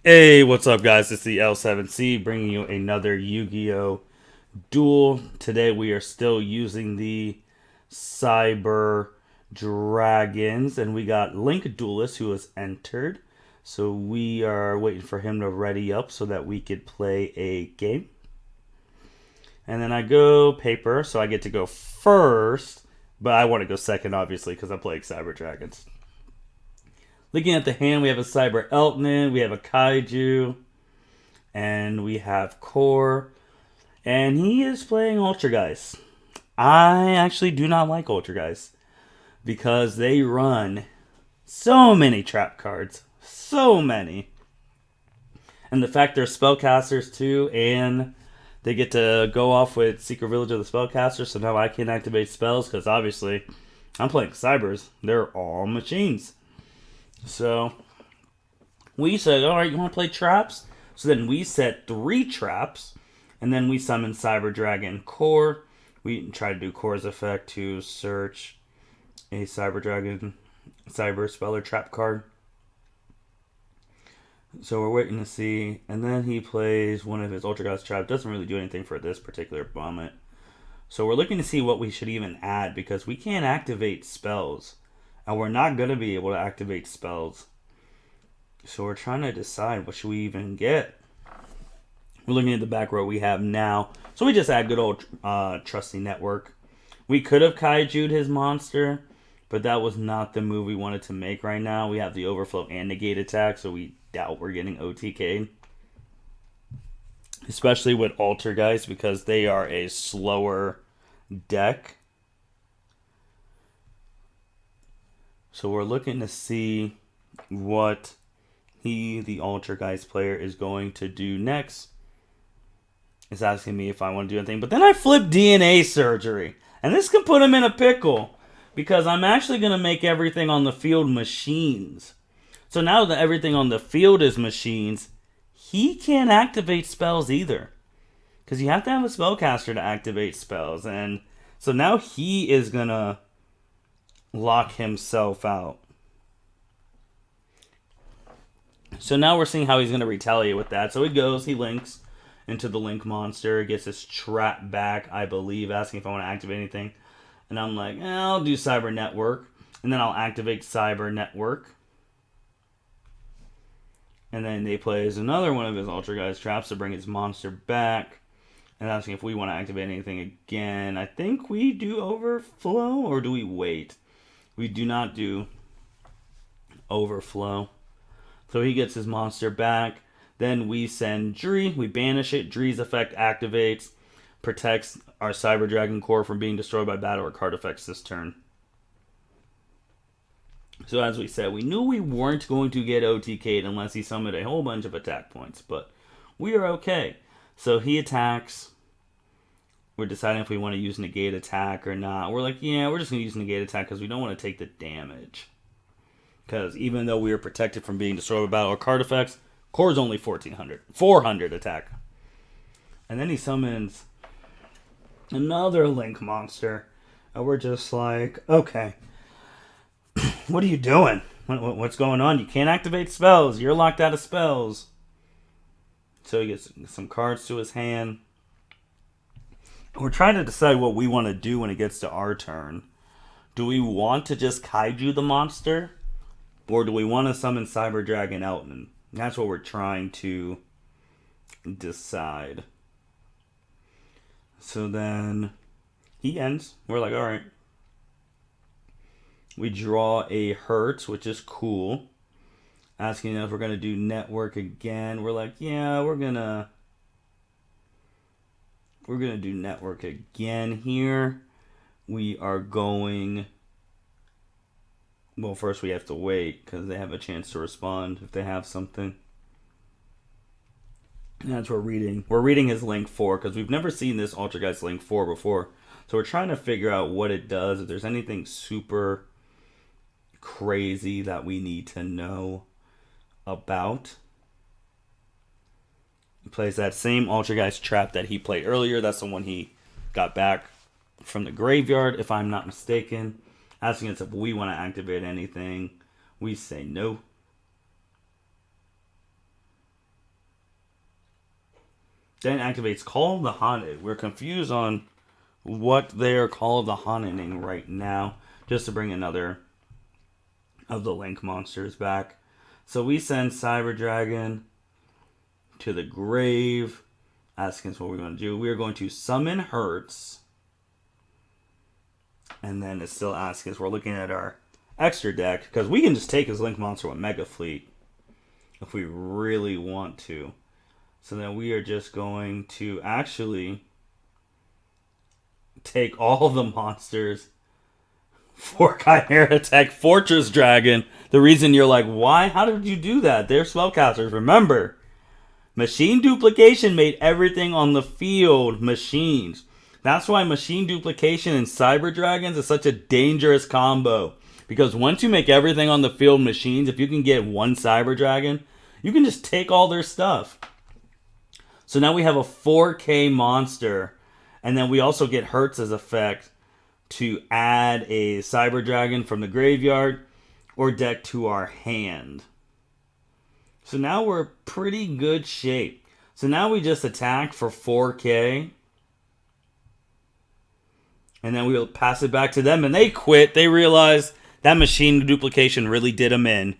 Hey, what's up, guys? It's the L7C bringing you another Yu-Gi-Oh! Duel. Today we are still using the Cyber Dragons, and we got Link Duelist who has entered. So we are waiting for him to ready up so that we could play a game. And then I go paper, so I get to go first, but I want to go second, obviously, because I'm playing Cyber Dragons. Looking at the hand, we have a Cyber Elton, we have a Kaiju, and we have Core, and he is playing Ultra Guys. I actually do not like Ultra Guys because they run so many trap cards, so many, and the fact they're spellcasters too, and they get to go off with Secret Village of the Spellcaster, so now I can activate spells because obviously I'm playing Cybers. They're all machines. So we said, all right, you want to play traps? So then we set 3 traps, and then we summon Cyber Dragon Core. We try to do Core's effect to search a Cyber Dragon Cyber Speller trap card. So we're waiting to see, and then he plays one of his Ultra God's trap. Doesn't really do anything for this particular moment. So we're looking to see what we should even add because we can't activate spells, and we're not going to be able to activate spells. So we're trying to decide what should we even get. We're looking at the back row we have now. So we just add good old trusty network. We could have kaiju'd his monster, but that was not the move we wanted to make right now. We have the overflow and negate attack, so we doubt we're getting OTK'd. Especially with Alter guys because they are a slower deck. So we're looking to see what the Alter Guys player, is going to do next. It's asking me if I want to do anything. But then I flip DNA surgery. And this can put him in a pickle. Because I'm actually going to make everything on the field machines. So now that everything on the field is machines, he can't activate spells either. Because you have to have a spellcaster to activate spells. And so now he is going to lock himself out. So now we're seeing how he's going to retaliate with that. So he goes, he links into the Link monster, gets his trap back, I believe, asking if I want to activate anything. And I'm like, I'll do Cyber Network. And then I'll activate Cyber Network. And then they plays another one of his Ultra Guys traps to bring his monster back. And asking if we want to activate anything again. I think we do Overflow, or do we wait? We do not do Overflow. So he gets his monster back. Then we send Dree. We banish it. Dree's effect activates. Protects our Cyber Dragon Core from being destroyed by battle or card effects this turn. So as we said, we knew we weren't going to get OTK'd unless he summoned a whole bunch of attack points. But we are okay. So he attacks. We're deciding if we want to use negate attack or not. We're like, yeah, we're just going to use negate attack because we don't want to take the damage. Because even though we are protected from being destroyed by battle or card effects, Core's only 1400. 400 attack. And then he summons another Link monster. And we're just like, okay. What are you doing? What's going on? You can't activate spells. You're locked out of spells. So he gets some cards to his hand. We're trying to decide what we want to do when it gets to our turn. Do we want to just kaiju the monster? Or do we want to summon Cyber Dragon Elton? That's what we're trying to decide. So then he ends. We're like, alright. We draw a Hurt, which is cool. Asking if we're going to do network again. We're like, yeah, we're going to do network again here. We are going... Well, first we have to wait because they have a chance to respond if they have something. And that's what we're reading. We're reading his Link 4 because we've never seen this Ultra Guy's Link 4 before. So we're trying to figure out what it does. If there's anything super crazy that we need to know about. He plays that same Ultra Guy's trap that he played earlier. That's the one he got back from the graveyard, if I'm not mistaken. Asking us if we want to activate anything. We say no. Then activates Call of the Haunted. We're confused on what they are Call of the Haunting right now. Just to bring another of the Link monsters back. So we send Cyber Dragon to the grave. Asking us what we're going to do. We are going to summon Hertz. And then it's still asking us. We're looking at our extra deck. Because we can just take his Link monster with Mega Fleet. If we really want to. So then we are just going to actually take all the monsters for Chimera Tech Fortress Dragon. The reason you're like, why? How did you do that? They're spellcasters. Remember, machine duplication made everything on the field machines. That's why machine duplication and Cyber Dragons is such a dangerous combo. Because once you make everything on the field machines, if you can get one Cyber Dragon, you can just take all their stuff. So now we have a 4K monster. And then we also get Hertz's effect to add a Cyber Dragon from the graveyard or deck to our hand. So now we're pretty good shape. So now we just attack for 4K. And then we'll pass it back to them. And they quit. They realize that machine duplication really did them in.